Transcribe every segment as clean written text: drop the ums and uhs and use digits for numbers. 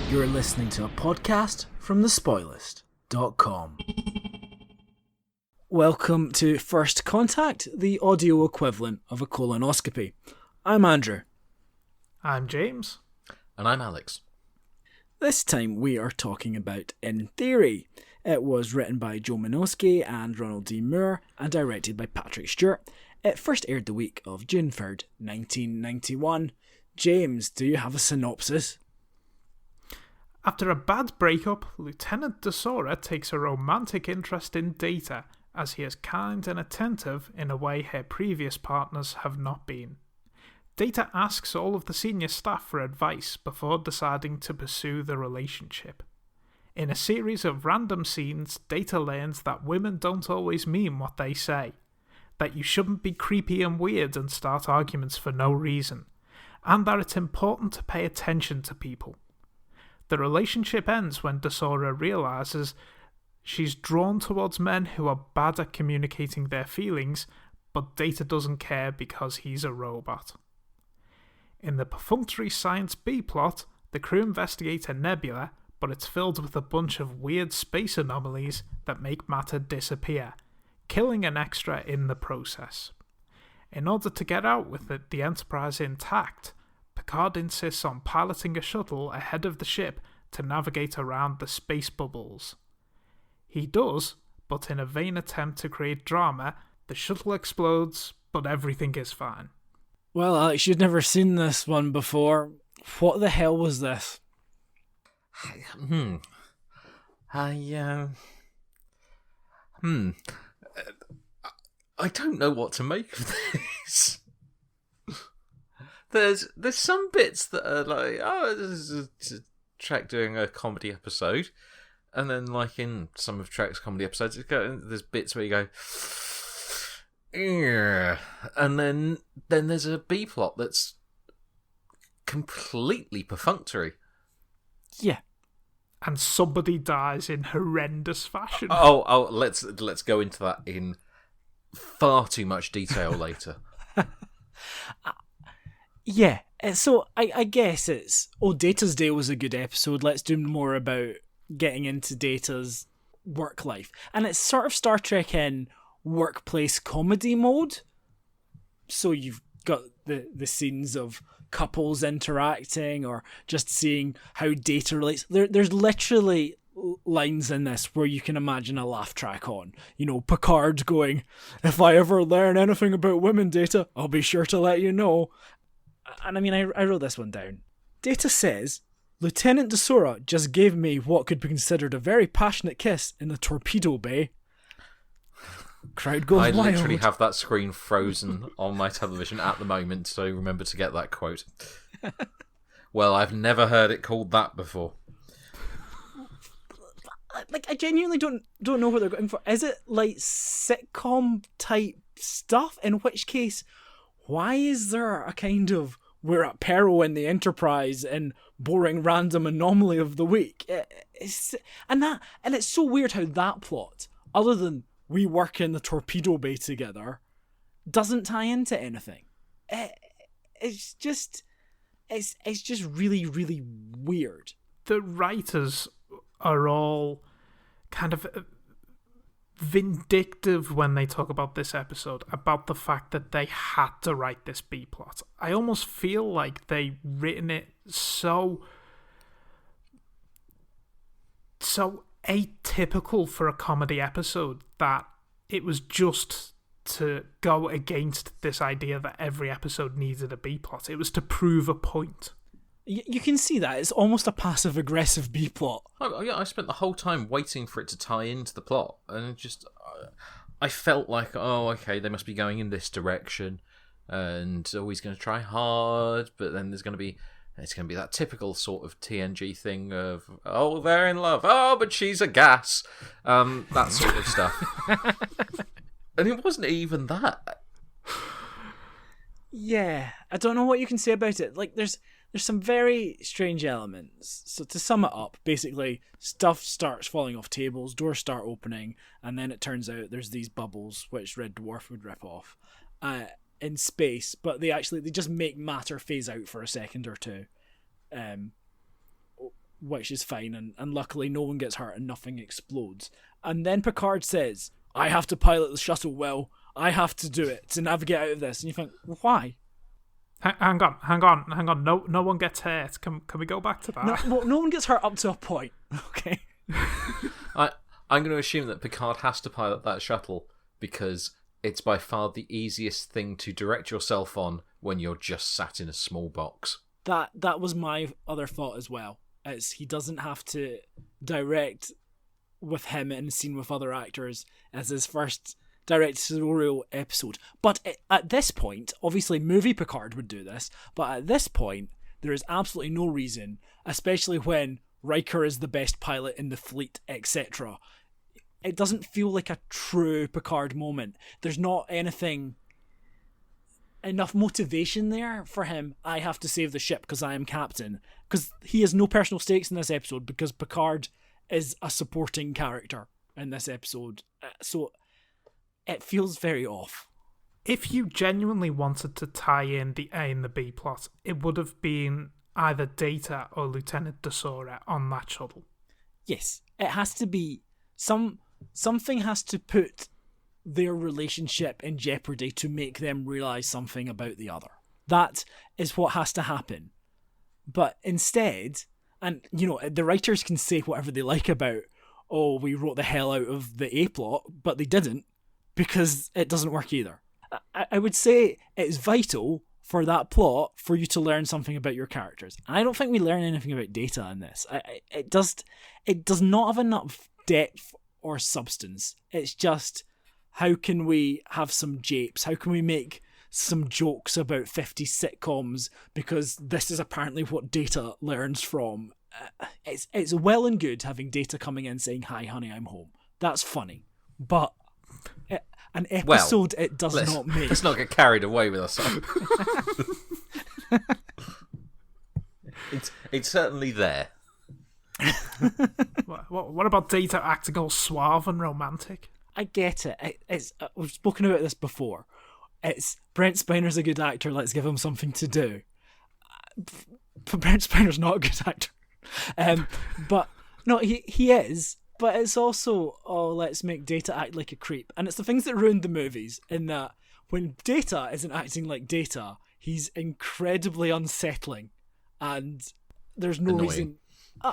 You're listening to a podcast from thespoilist.com. Welcome to First Contact, the audio equivalent of a colonoscopy. I'm Andrew. I'm James. And I'm Alex. This time we are talking about In Theory. It was written by Joe Menosky and Ronald D. Moore and directed by Patrick Stewart. It first aired the week of June 3rd, 1991. James, do you have a synopsis? After a bad breakup, Lieutenant DeSora takes a romantic interest in Data, as he is kind and attentive in a way her previous partners have not been. Data asks all of the senior staff for advice before deciding to pursue the relationship. In a series of random scenes, Data learns that women don't always mean what they say, that you shouldn't be creepy and weird and start arguments for no reason, and that it's important to pay attention to people. The relationship ends when DeSora realises she's drawn towards men who are bad at communicating their feelings, but Data doesn't care because he's a robot. In the perfunctory science B-plot, the crew investigate a nebula, but it's filled with a bunch of weird space anomalies that make matter disappear, killing an extra in the process. In order to get out with the Enterprise intact, Picard insists on piloting a shuttle ahead of the ship to navigate around the space bubbles. He does, but in a vain attempt to create drama, the shuttle explodes, but everything is fine. Well, Alex, you'd never seen this one before. What the hell was this? I don't know what to make of this. There's some bits that are like, oh, this is a Trek doing a comedy episode, and then like in some of Trek's comedy episodes, there's bits where you go, "Ugh," and then there's a B plot that's completely perfunctory. Yeah. And somebody dies in horrendous fashion. Oh, let's go into that in far too much detail later. Yeah, so I guess it's, Data's Day was a good episode, let's do more about getting into Data's work life. And it's sort of Star Trek in workplace comedy mode. So you've got the scenes of couples interacting or just seeing how Data relates. There's literally lines in this where you can imagine a laugh track on. You know, Picard going, "If I ever learn anything about women, Data, I'll be sure to let you know." And I mean, I wrote this one down. Data says, "Lieutenant DeSora just gave me what could be considered a very passionate kiss in the torpedo bay." Crowd goes wild. I literally have that screen frozen on my television at the moment, so remember to get that quote. Well, I've never heard it called that before. Like, I genuinely don't know what they're going for. Is it like sitcom type stuff? In which case, why is there a kind of we're at peril in the Enterprise and boring random anomaly of the week? It's so weird how that plot, other than we work in the torpedo bay together, doesn't tie into anything. It's just really, really weird. The writers are all kind of vindictive when they talk about this episode, about the fact that they had to write this B-plot. I almost feel like they written it so atypical for a comedy episode that it was just to go against this idea that every episode needed a B-plot. It was to prove a point. You can see that. It's almost a passive-aggressive B-plot. Oh, yeah, I spent the whole time waiting for it to tie into the plot, and I felt like, oh, okay, they must be going in this direction, and always going to try hard, but then it's going to be that typical sort of TNG thing of, oh, they're in love, oh, but she's a gas, that sort of stuff. And it wasn't even that. Yeah, I don't know what you can say about it. Like, there's some very strange elements. So to sum it up, basically, stuff starts falling off tables, doors start opening, and then it turns out there's these bubbles, which Red Dwarf would rip off, in space, but they just make matter phase out for a second or two. which is fine, and luckily no one gets hurt and nothing explodes. And then Picard says, I have to pilot the shuttle, Will. I have to do it to navigate out of this. And you think, why? Hang on. No one gets hurt. Can we go back to that? No one gets hurt up to a point. Okay. I'm going to assume that Picard has to pilot that shuttle because it's by far the easiest thing to direct yourself on when you're just sat in a small box. That was my other thought as well. He doesn't have to direct with him in a scene with other actors as his first directorial episode. But at this point, obviously movie Picard would do this, but at this point, there is absolutely no reason, especially when Riker is the best pilot in the fleet, etc. It doesn't feel like a true Picard moment. There's not enough motivation there for him. I have to save the ship because I am captain. Because he has no personal stakes in this episode because Picard is a supporting character in this episode. So it feels very off. If you genuinely wanted to tie in the A and the B plot, it would have been either Data or Lieutenant Desora on that shuttle. Yes, it has to be something has to put their relationship in jeopardy to make them realise something about the other. That is what has to happen. But instead, and the writers can say whatever they like about, oh, we wrote the hell out of the A plot, but they didn't, because it doesn't work either. I would say it's vital for that plot for you to learn something about your characters. And I don't think we learn anything about Data in this. It does not have enough depth or substance. It's just, how can we have some japes? How can we make some jokes about 50s sitcoms? Because this is apparently what Data learns from. It's well and good having Data coming in saying, hi honey, I'm home. That's funny. But an episode it does not make. Let's not get carried away with ourselves. It's certainly there. What about Data acting all suave and romantic? I get it. We've spoken about this before. It's Brent Spiner's a good actor. Let's give him something to do. But Brent Spiner's not a good actor. But no, he is. But it's also, let's make Data act like a creep. And it's the things that ruined the movies, in that when Data isn't acting like Data, he's incredibly unsettling. And there's no reason...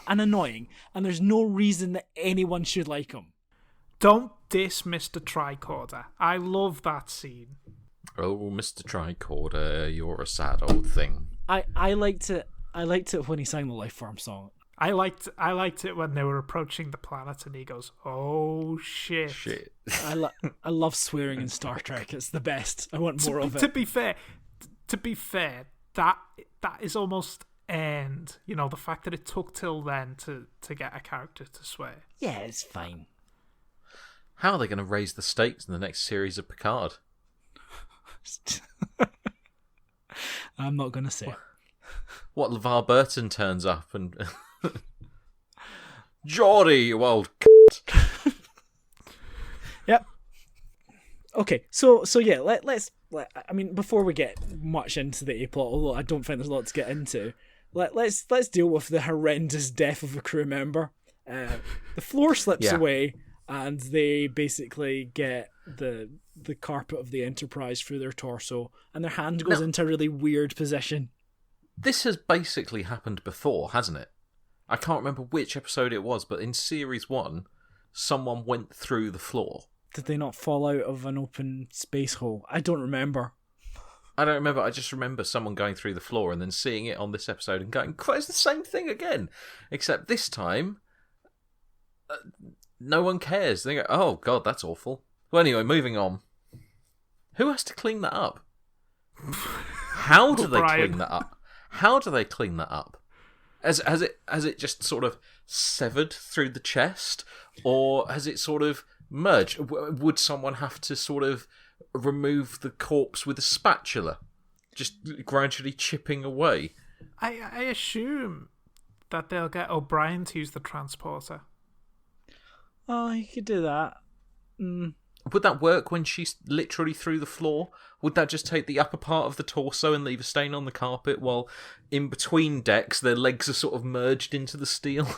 and annoying. And there's no reason that anyone should like him. Don't diss Mr. Tricorder. I love that scene. Oh, Mr. Tricorder, you're a sad old thing. I liked it when he sang the Life Form song. I liked it when they were approaching the planet and he goes, "Oh shit!" I love swearing in Star Trek. It's the best. I want more of it. To be fair, that is almost earned. The fact that it took till then to get a character to swear. Yeah, it's fine. How are they going to raise the stakes in the next series of Picard? I'm not going to say. What LeVar Burton turns up and... Geordie, you old Yep. Okay, so yeah, let's I mean, before we get much into the A plot, although I don't think there's a lot to get into, let's deal with the horrendous death of a crew member. The floor slips away, and they basically get the carpet of the Enterprise through their torso, and their hand goes into a really weird position. This has basically happened before, hasn't it? I can't remember which episode it was, but in Series 1, someone went through the floor. Did they not fall out of an open space hole? I don't remember. I don't remember. I just remember someone going through the floor and then seeing it on this episode and going, it's the same thing again. Except this time, no one cares. They go, oh, God, that's awful. Well, anyway, moving on. Who has to clean that up? How do they clean that up? How do they clean that up? Has it just sort of severed through the chest? Or has it sort of merged? Would someone have to sort of remove the corpse with a spatula? Just gradually chipping away? I assume that they'll get O'Brien to use the transporter. Oh, you could do that. would that work when she's literally through the floor? Would that just take the upper part of the torso and leave a stain on the carpet, while in between decks their legs are sort of merged into the steel?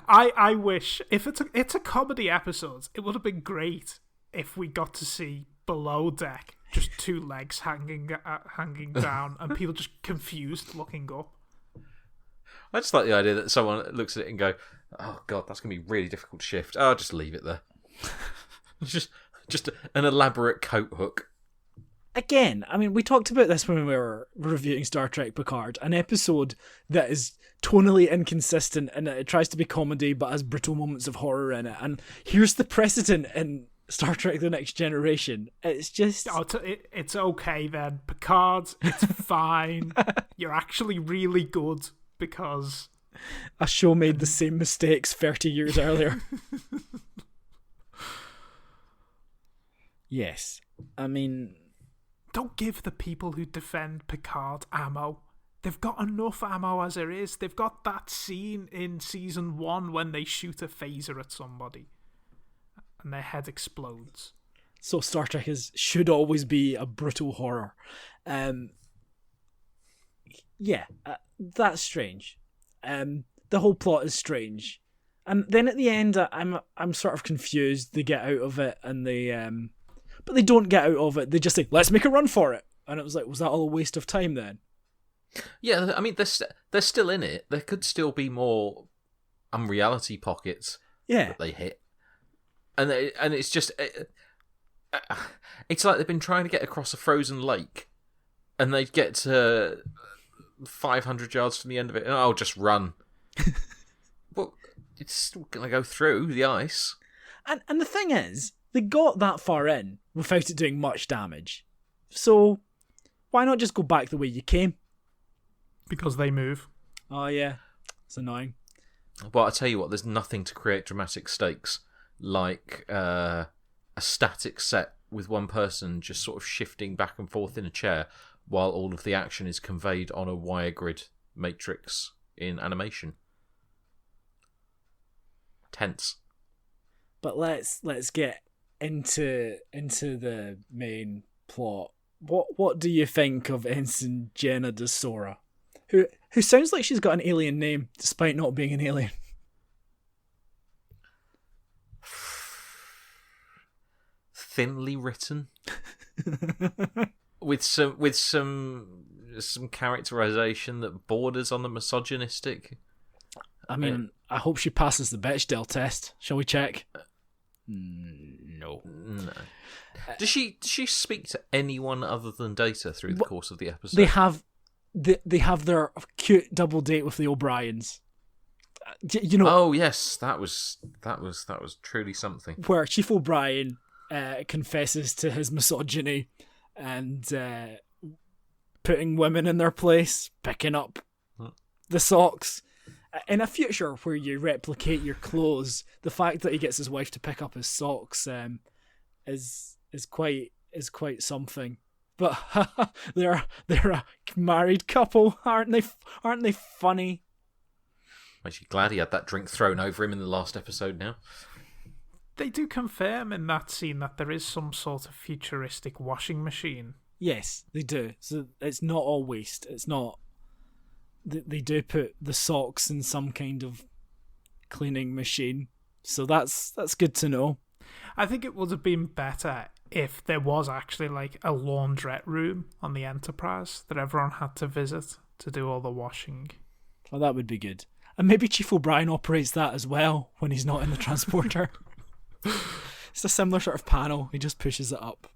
I wish, if it's a comedy episode, it would have been great if we got to see below deck just two legs hanging down and people just confused looking up. I just like the idea that someone looks at it and go, "Oh God, that's going to be really difficult to shift. I'll just leave it there." just an elaborate coat hook. Again, I mean, we talked about this when we were reviewing Star Trek Picard, an episode that is tonally inconsistent and it tries to be comedy but has brutal moments of horror in it. And here's the precedent in Star Trek The Next Generation. It's just... Oh, it's okay then. Picard, it's fine. You're actually really good because... a show made the same mistakes 30 years earlier. Yes. I mean... Don't give the people who defend Picard ammo. They've got enough ammo as there is. They've got that scene in season 1 when they shoot a phaser at somebody and their head explodes. So Star Trek should always be a brutal horror. That's strange. The whole plot is strange. And then at the end, I'm sort of confused. They get out of it and they... But they don't get out of it. They just say, let's make a run for it. And it was like, was that all a waste of time then? Yeah, I mean, they're still in it. There could still be more unreality pockets that they hit. And it's just... it's like they've been trying to get across a frozen lake. And they get to 500 yards from the end of it. And I'll just run. Well, it's still going to go through the ice. And the thing is, they got that far in without it doing much damage. So, why not just go back the way you came? Because they move. Oh, yeah. It's annoying. Well, I tell you what, there's nothing to create dramatic stakes like a static set with one person just sort of shifting back and forth in a chair while all of the action is conveyed on a wire grid matrix in animation. Tense. But let's get into the main plot. What do you think of Ensign Jenna de Sora, who sounds like she's got an alien name despite not being an alien? Thinly written, with some characterization that borders on the misogynistic. I mean, I hope she passes the Bechdel test. Shall we check? No. Does she speak to anyone other than Data through the course of the episode? They have their cute double date with the O'Briens. You know. Oh yes, that was truly something. Where Chief O'Brien confesses to his misogyny and putting women in their place, picking up the socks. In a future where you replicate your clothes, the fact that he gets his wife to pick up his socks is quite something. But they're a married couple, aren't they funny? Makes you glad he had that drink thrown over him in the last episode now. They do confirm in that scene that there is some sort of futuristic washing machine. Yes, they do. So it's not all waste. It's not. They do put the socks in some kind of cleaning machine, so that's good to know. I think it would have been better if there was actually like a laundrette room on the Enterprise that everyone had to visit to do all the washing. Well, that would be good. And maybe Chief O'Brien operates that as well when he's not in the transporter. It's a similar sort of panel. He just pushes it up.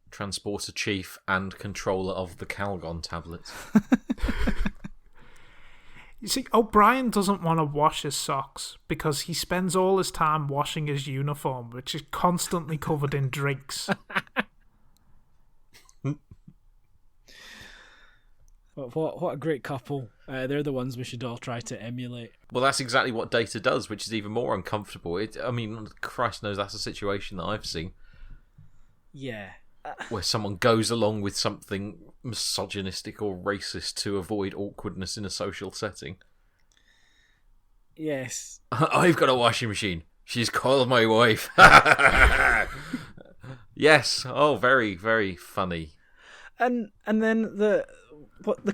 Transporter chief and controller of the Calgon tablets. You see, O'Brien doesn't want to wash his socks because he spends all his time washing his uniform, which is constantly covered in drinks. What a great couple. They're the ones we should all try to emulate. Well, that's exactly what Data does, which is even more uncomfortable. I mean, Christ knows that's a situation that I've seen. Yeah. Where someone goes along with something misogynistic or racist to avoid awkwardness in a social setting. Yes. I've got a washing machine. She's called my wife. Yes. Oh, very, very funny. And then the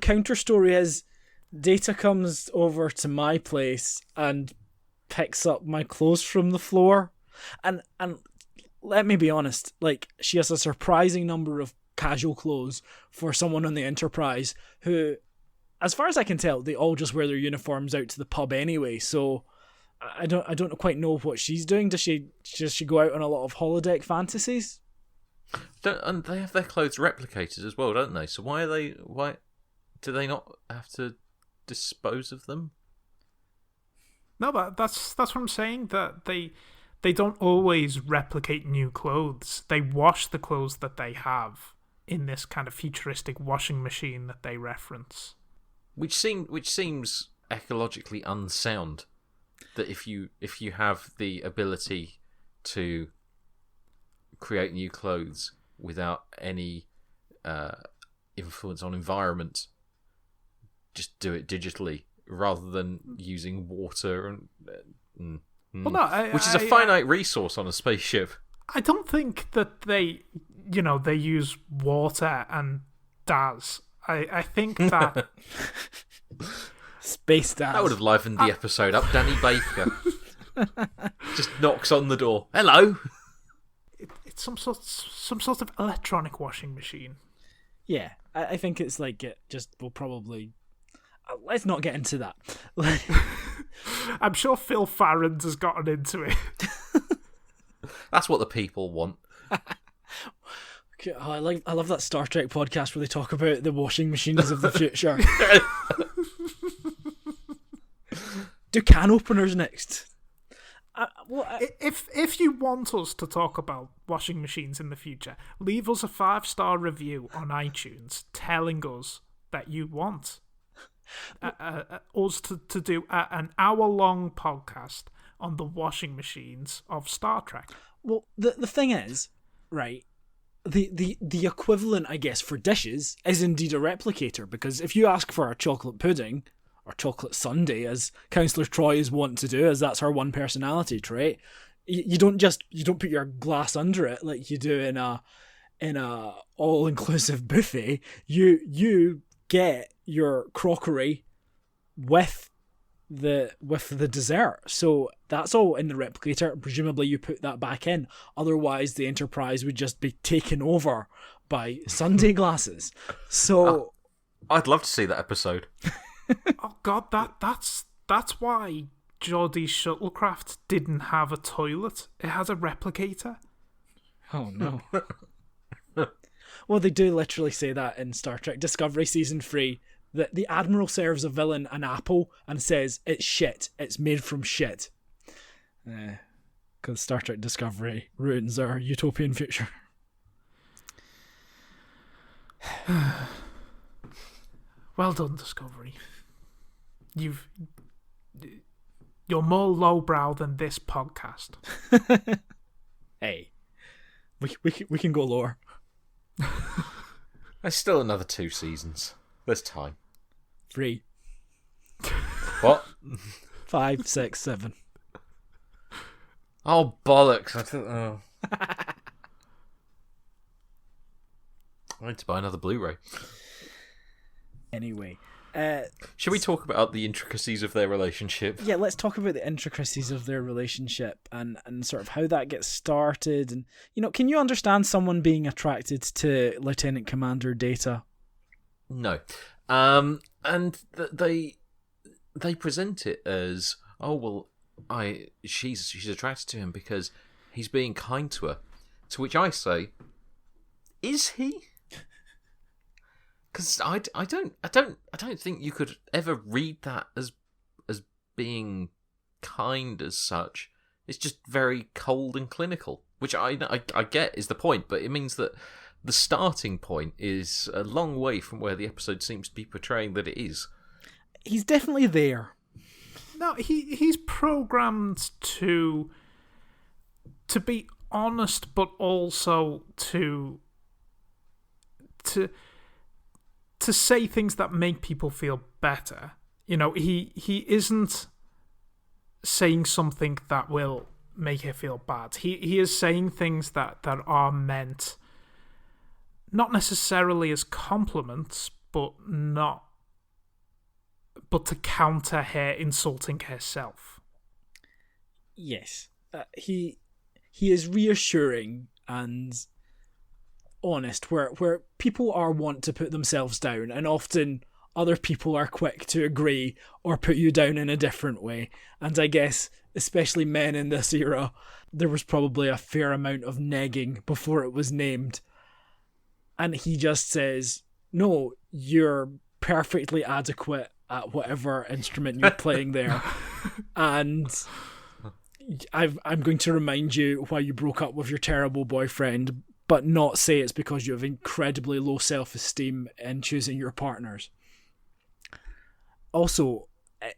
counter story is, Data comes over to my place and picks up my clothes from the floor, and let me be honest, like, she has a surprising number of casual clothes for someone on the Enterprise who, as far as I can tell, they all just wear their uniforms out to the pub anyway. So I don't quite know what she's doing. Does she go out on a lot of holodeck fantasies? And they have their clothes replicated as well, don't they? So why do they not have to dispose of them? No, that's what I'm saying. That they don't always replicate new clothes. They wash the clothes that they have in this kind of futuristic washing machine that they reference. Which seems ecologically unsound. That if you have the ability to create new clothes without any influence on environment, just do it digitally rather than using water Well, no, which is a finite resource on a spaceship. I don't think that they use water and DAS. I think that Space DAS. That would have livened the episode up. Danny Baker just knocks on the door. Hello. It's some sort of electronic washing machine. Yeah, I think it's like it just will probably. Let's not get into that. I'm sure Phil Farrand has gotten into it. That's what the people want. I love that Star Trek podcast where they talk about the washing machines of the future. Do can openers next. If you want us to talk about washing machines in the future, leave us a 5-star review on iTunes telling us that you want us to do an hour-long podcast on the washing machines of Star Trek. Well, the thing is, right, the equivalent, I guess, for dishes is indeed a replicator, because if you ask for a chocolate pudding or chocolate sundae, as Councillor Troy is wont to do, as that's her one personality trait, you don't put your glass under it like you do in a all-inclusive buffet. You get your crockery with the dessert. So that's all in the replicator. Presumably you put that back in. Otherwise the Enterprise would just be taken over by sundae glasses. So I'd love to see that episode. Oh god, that's why Geordie's shuttlecraft didn't have a toilet. It has a replicator. Oh no. Well, they do literally say that in Star Trek Discovery Season 3, that the Admiral serves a villain an apple and says, it's shit, it's made from shit. Because Star Trek Discovery ruins our utopian future. Well done, Discovery. You're more lowbrow than this podcast. Hey, we can go lower. There's still another 2 seasons. There's time. 3. What? 5, 6, 7. Oh, bollocks. I need to buy another Blu-ray. Anyway. Should we talk about the intricacies of their relationship? Yeah, let's talk about the intricacies of their relationship and sort of how that gets started. And, can you understand someone being attracted to Lieutenant Commander Data? No. And they present it as, oh, well, she's attracted to him because he's being kind to her. To which I say, is he? Because I don't think you could ever read that as being kind as such. It's just very cold and clinical, which I get is the point, but it means that the starting point is a long way from where the episode seems to be portraying that it is. He's definitely there. No, he's programmed to be honest, but also to say things that make people feel better. He isn't saying something that will make her feel bad. He is saying things that are meant not necessarily as compliments, but to counter her insulting herself. Yes, he is reassuring and honest, where people are wont to put themselves down, and often other people are quick to agree or put you down in a different way. And I guess, especially men in this era, there was probably a fair amount of negging before it was named. And he just says, no, you're perfectly adequate at whatever instrument you're playing there. And I'm going to remind you why you broke up with your terrible boyfriend, but not say it's because you have incredibly low self-esteem in choosing your partners. Also,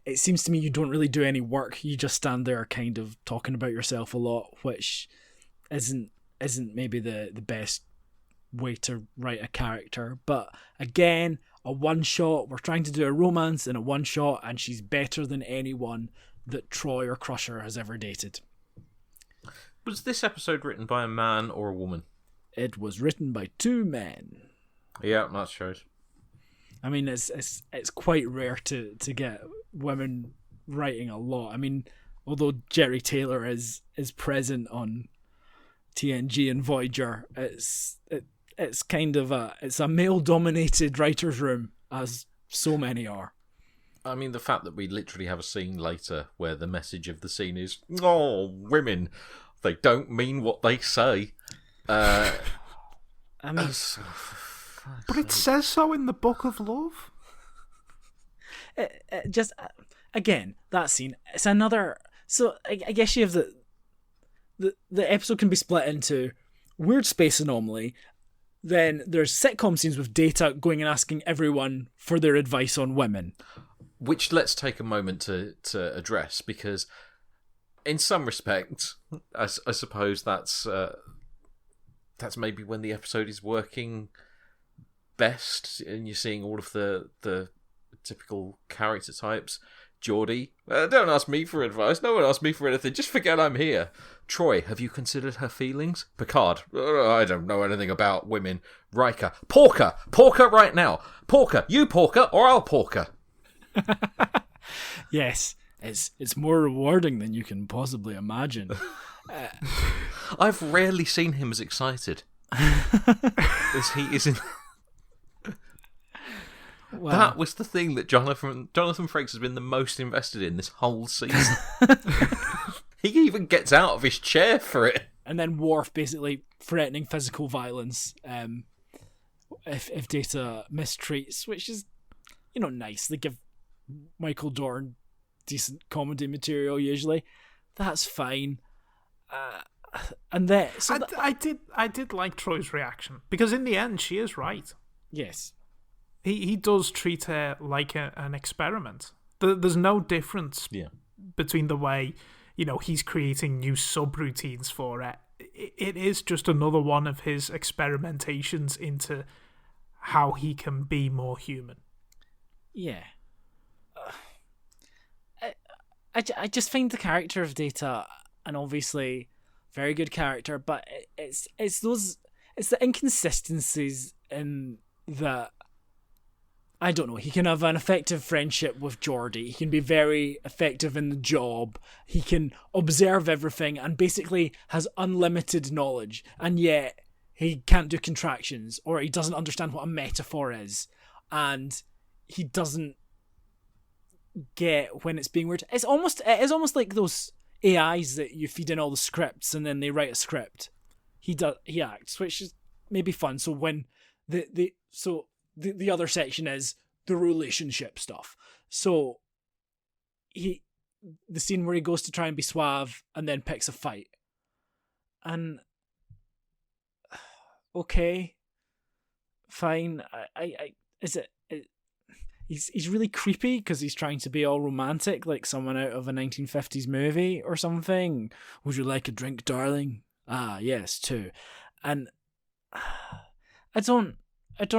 it seems to me you don't really do any work. You just stand there kind of talking about yourself a lot, which isn't maybe the best way to write a character. But again, a one-shot. We're trying to do a romance in a one-shot, and she's better than anyone that Troy or Crusher has ever dated. Was this episode written by a man or a woman? It was written by 2 men. Yeah, that shows. I mean, it's quite rare to get women writing a lot. I mean, although Jerry Taylor is present on TNG and Voyager, it's kind of a male-dominated writer's room, as so many are. I mean, the fact that we literally have a scene later where the message of the scene is, "Oh, women, they don't mean what they say." I mean, but it says so in the Book of Love. It just again, that scene. It's another. So I guess you have the episode can be split into weird space anomaly. Then there's sitcom scenes with Data going and asking everyone for their advice on women. Which let's take a moment to address, because in some respects, I suppose that's maybe when the episode is working best, and you're seeing all of the typical character types. Geordie, don't ask me for advice. No one asked me for anything. Just forget I'm here. Troy, have you considered her feelings? Picard, I don't know anything about women. Riker, Porker right now. Porker, you Porker, or I'll Porker. Yes, it's more rewarding than you can possibly imagine. I've rarely seen him as excited as he is in. Wow. That was the thing that Jonathan Frakes has been the most invested in this whole season. He even gets out of his chair for it. And then Worf basically threatening physical violence if Data mistreats, which is, nice. They give Michael Dorn decent comedy material usually. That's fine. And then I did like Troy's reaction, because in the end she is right. Yes. He does treat her like an experiment. There's no difference between the way, he's creating new subroutines for it. It is just another one of his experimentations into how he can be more human. Yeah. I just find the character of Data, and obviously very good character, but it's the inconsistencies in that. I don't know, he can have an effective friendship with Geordie. He can be very effective in the job. He can observe everything and basically has unlimited knowledge. And yet he can't do contractions, or he doesn't understand what a metaphor is. And he doesn't get when it's being weird. It is almost like those AIs that you feed in all the scripts and then they write a script. He acts, which is maybe fun. So when the other section is the relationship stuff. So the scene where he goes to try and be suave and then picks a fight. And okay, fine. He's really creepy because he's trying to be all romantic, like someone out of a 1950s movie or something. Would you like a drink, darling? Ah, yes, too. And I don't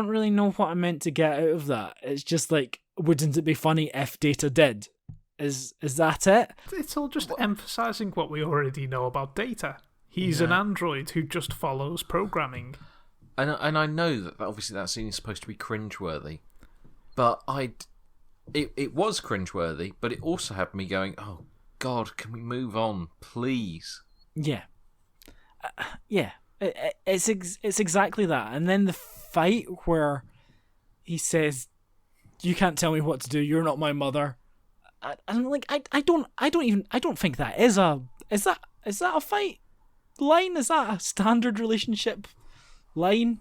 really know what I meant to get out of that. It's just like, wouldn't it be funny if Data did? Is that it? It's all just emphasising what we already know about Data. He's an android who just follows programming. And I know that obviously that scene is supposed to be cringeworthy, but it was cringeworthy, but it also had me going, oh God, can we move on, please? Yeah. It's exactly that. And then the fight where he says, "You can't tell me what to do. You're not my mother." I'm like, I don't think that is that a fight line? Is that a standard relationship line?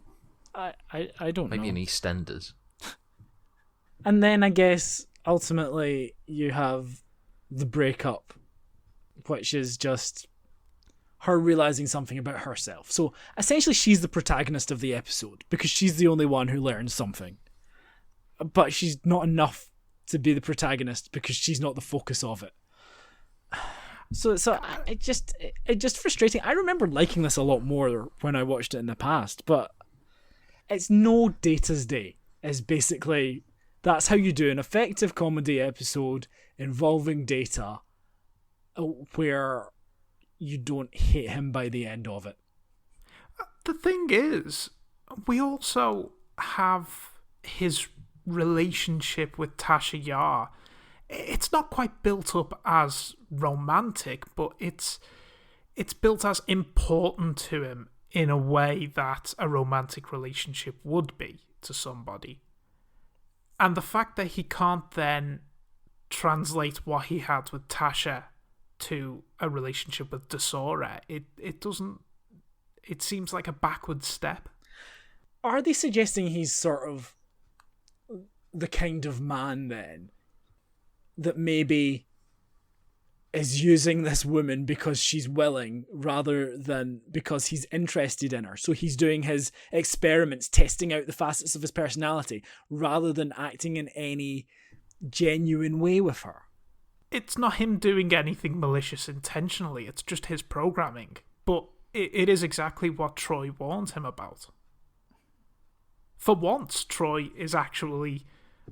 I don't know. Maybe in EastEnders. And then I guess ultimately you have the breakup, which is just her realizing something about herself. So essentially she's the protagonist of the episode because she's the only one who learns something. But she's not enough to be the protagonist because she's not the focus of it. So it just frustrating. I remember liking this a lot more when I watched it in the past, but it's no Data's Day. It's basically, that's how you do an effective comedy episode involving Data where you don't hate him by the end of it. The thing is, we also have his relationship with Tasha Yar. It's not quite built up as romantic, but it's built as important to him in a way that a romantic relationship would be to somebody. And the fact that he can't then translate what he had with Tasha to a relationship with Desora, it seems like a backward step. Are they suggesting he's sort of the kind of man then that maybe is using this woman because she's willing rather than because he's interested in her? So he's doing his experiments, testing out the facets of his personality rather than acting in any genuine way with her. It's not him doing anything malicious intentionally, it's just his programming. But it is exactly what Troy warned him about. For once, Troy is actually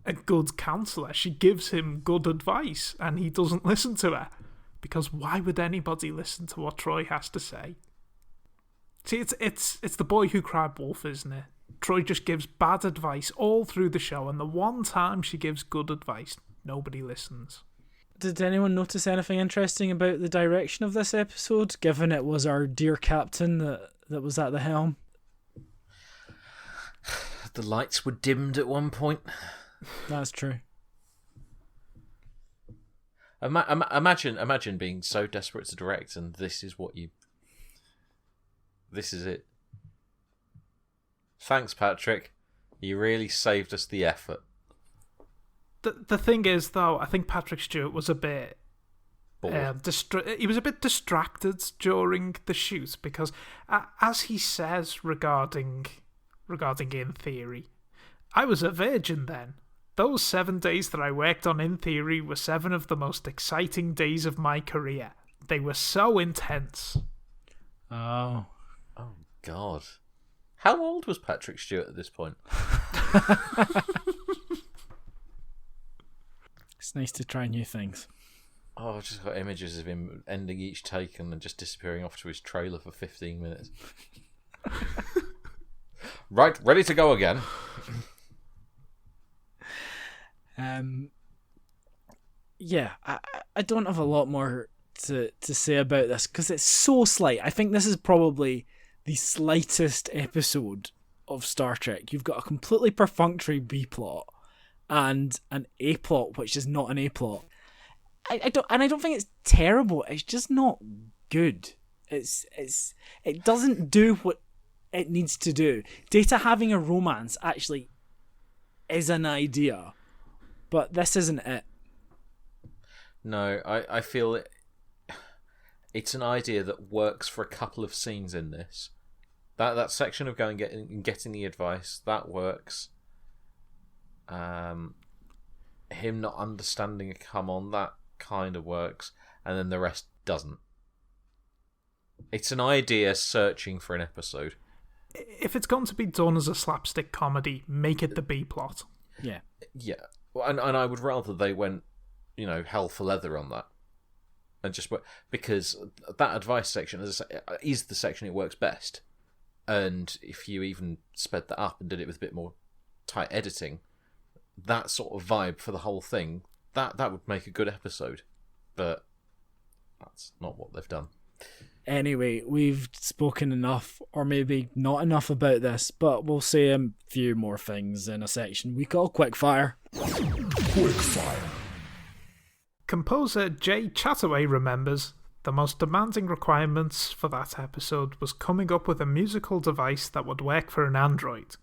a good counsellor. She gives him good advice and he doesn't listen to her. Because why would anybody listen to what Troy has to say? See, it's the boy who cried wolf, isn't it? Troy just gives bad advice all through the show, and the one time she gives good advice, nobody listens. Did anyone notice anything interesting about the direction of this episode, given it was our dear captain that was at the helm? The lights were dimmed at one point. That's true. Imagine being so desperate to direct, and this is it. Thanks, Patrick. You really saved us the effort. The thing is, though, I think Patrick Stewart was a bit he was a bit distracted during the shoot because, as he says regarding In Theory, I was a virgin then. Those 7 days that I worked on In Theory were 7 of the most exciting days of my career. They were so intense. Oh God. How old was Patrick Stewart at this point? It's nice to try new things. Oh, I've just got images of him ending each take and then just disappearing off to his trailer for 15 minutes. Right, ready to go again. Yeah, I don't have a lot more to say about this because it's so slight. I think this is probably the slightest episode of Star Trek. You've got a completely perfunctory B plot and an A plot, which is not an A plot. I don't think it's terrible. It's just not good. It doesn't do what it needs to do. Data having a romance actually is an idea, but this isn't it. No, I feel it's an idea that works for a couple of scenes in this. That section of going and getting the advice, that works. Him not understanding a come on, that kind of works, and then the rest doesn't. It's an idea searching for an episode. If it's going to be done as a slapstick comedy, make it the B plot. Yeah. Yeah. And I would rather they went, hell for leather on that. And just because that advice section is the section it works best. And if you even sped that up and did it with a bit more tight editing, that sort of vibe for the whole thing, that would make a good episode. But that's not what they've done. Anyway, we've spoken enough, or maybe not enough about this, but we'll say a few more things in a section we call Quickfire. Quickfire. Composer Jay Chataway remembers the most demanding requirements for that episode was coming up with a musical device that would work for an android.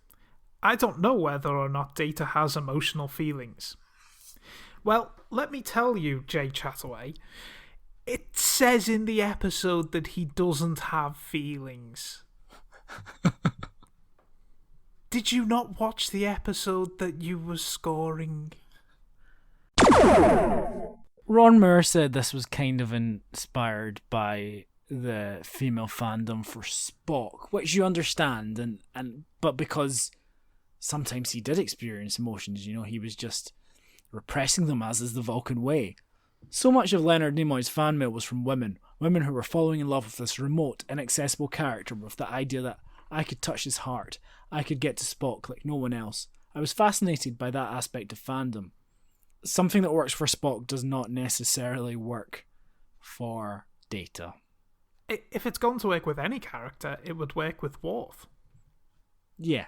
I don't know whether or not Data has emotional feelings. Well, let me tell you, Jay Chataway, it says in the episode that he doesn't have feelings. Did you not watch the episode that you were scoring? Ron Moore said this was kind of inspired by the female fandom for Spock, which you understand, but because sometimes he did experience emotions, he was just repressing them, as is the Vulcan way. So much of Leonard Nimoy's fan mail was from women who were falling in love with this remote, inaccessible character, with the idea that I could touch his heart, I could get to Spock like no one else. I was fascinated by that aspect of fandom. Something that works for Spock does not necessarily work for Data. If it's going to work with any character, it would work with Worf. Yeah.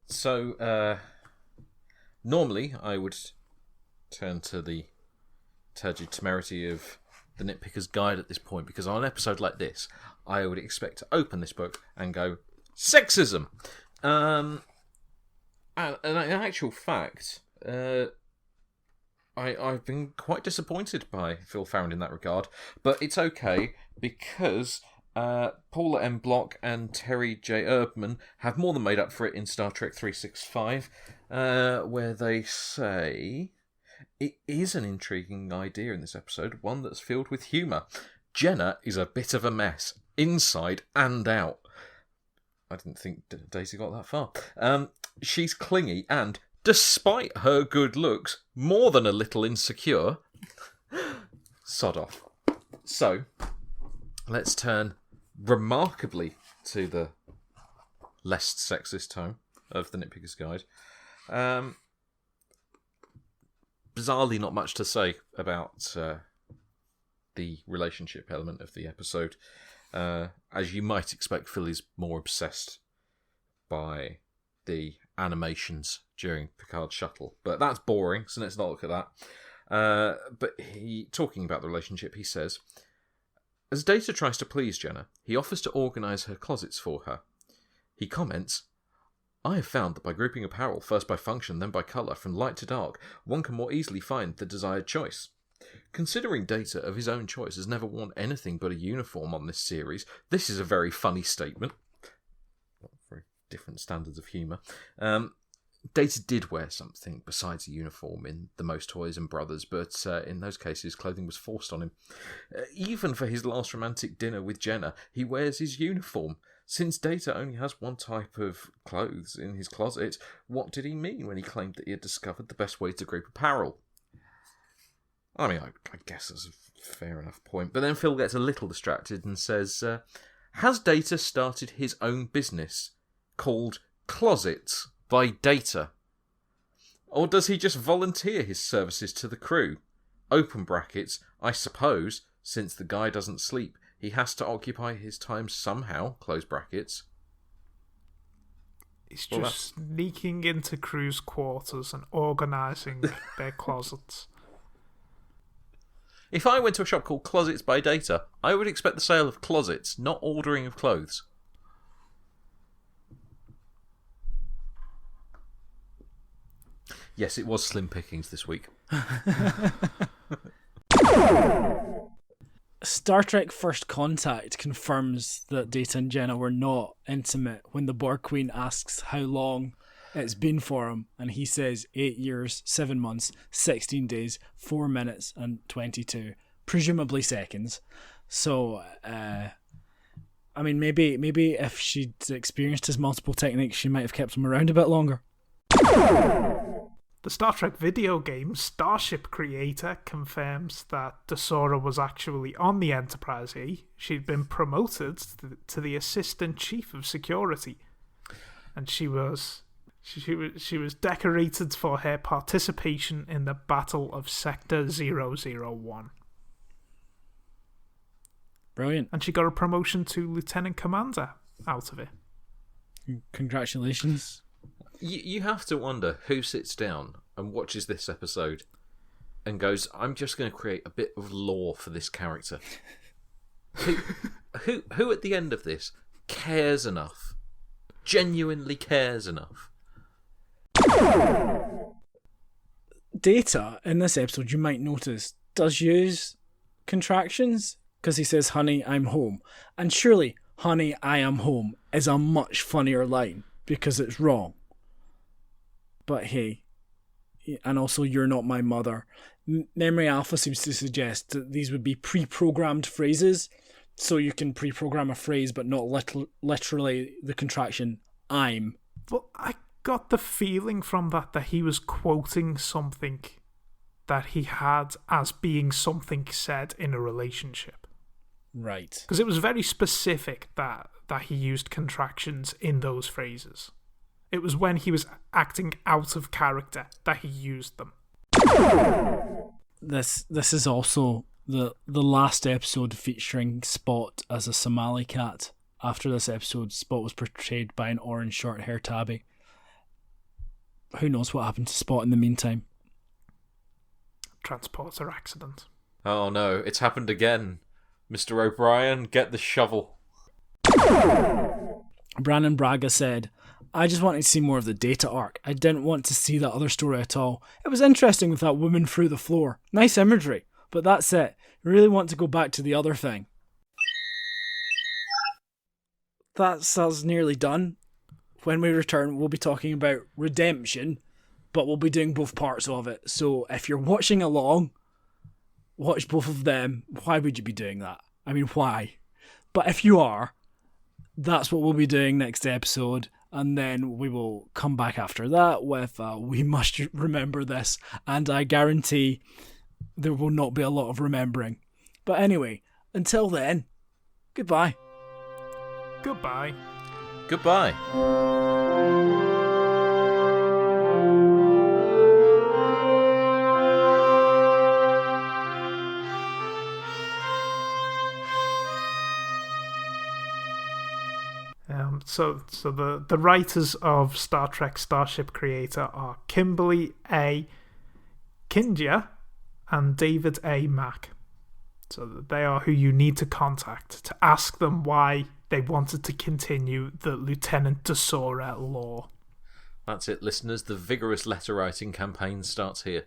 So, normally I would turn to the turgid temerity of the Nitpicker's Guide at this point, because on an episode like this, I would expect to open this book and go, sexism! And in actual fact, I've been quite disappointed by Phil Farrand in that regard, but it's okay, because Paula M. Block and Terry J. Erdman have more than made up for it in Star Trek 365, where they say it is an intriguing idea in this episode, one that's filled with humour. Jenna is a bit of a mess, inside and out. I didn't think Daisy got that far. She's clingy and, despite her good looks, more than a little insecure. Sod off. So, let's turn remarkably to the less sexist tone of the Nitpicker's Guide. Bizarrely, not much to say about the relationship element of the episode. As you might expect, Phil is more obsessed by the animations during Picard's shuttle. But that's boring, so let's not look at that. But talking about the relationship, he says, as Data tries to please Jenna, he offers to organise her closets for her. He comments, I have found that by grouping apparel first by function, then by colour, from light to dark, one can more easily find the desired choice. Considering Data of his own choice has never worn anything but a uniform on this series, this is a very funny statement. Very different standards of humour. Data did wear something besides a uniform in The Most Toys and Brothers, but in those cases clothing was forced on him. Even for his last romantic dinner with Jenna, he wears his uniform. Since Data only has one type of clothes in his closet, what did he mean when he claimed that he had discovered the best way to group apparel? I mean, I guess that's a fair enough point. But then Phil gets a little distracted and says, has Data started his own business called Closets by Data? Or does he just volunteer his services to the crew? Open brackets, I suppose, since the guy doesn't sleep, he has to occupy his time somehow, close brackets. He's just sneaking into crew's quarters and organising their closets. If I went to a shop called Closets by Data, I would expect the sale of closets, not ordering of clothes. Yes, it was slim pickings this week. Star Trek First Contact confirms that Data and Jenna were not intimate when the Borg Queen asks how long it's been for him, and he says 8 years, 7 months, 16 days, 4 minutes, and 22, presumably seconds. So, I mean, maybe if she'd experienced his multiple techniques, she might have kept him around a bit longer. The Star Trek video game Starship creator confirms that Dasora was actually on the Enterprise E. She'd been promoted to the Assistant Chief of Security, and she was decorated for her participation in the Battle of Sector 001. Brilliant. And she got a promotion to Lieutenant Commander out of it. Congratulations. You have to wonder who sits down and watches this episode and goes, I'm just going to create a bit of lore for this character. Who at the end of this cares enough, genuinely cares enough? Data, in this episode, you might notice, does use contractions because he says, honey, I'm home. And surely, honey, I am home is a much funnier line because it's wrong. But hey, and also you're not my mother. Memory Alpha seems to suggest that these would be pre-programmed phrases, so you can pre-program a phrase but not literally the contraction I'm. Well, I got the feeling from that he was quoting something that he had as being something said in a relationship. Right. Because it was very specific that he used contractions in those phrases. It was when he was acting out of character that he used them. This is also the last episode featuring Spot as a Somali cat. After this episode, Spot was portrayed by an orange short-haired tabby. Who knows what happened to Spot in the meantime? Transporter accident. Oh no, it's happened again. Mr. O'Brien, get the shovel. Brandon Braga said, I just wanted to see more of the Data arc. I didn't want to see that other story at all. It was interesting with that woman through the floor. Nice imagery. But that's it. I really want to go back to the other thing. That's us nearly done. When we return, we'll be talking about Redemption, but we'll be doing both parts of it. So if you're watching along, watch both of them. Why would you be doing that? I mean, why? But if you are, that's what we'll be doing next episode. And then we will come back after that with We Must Remember This. And I guarantee there will not be a lot of remembering. But anyway, until then, goodbye. Goodbye. Goodbye. So the writers of Star Trek Starship Creator are Kimberly A. Kindia and David A. Mack. So they are who you need to contact to ask them why they wanted to continue the Lieutenant Dasora lore. That's it, listeners. The vigorous letter writing campaign starts here.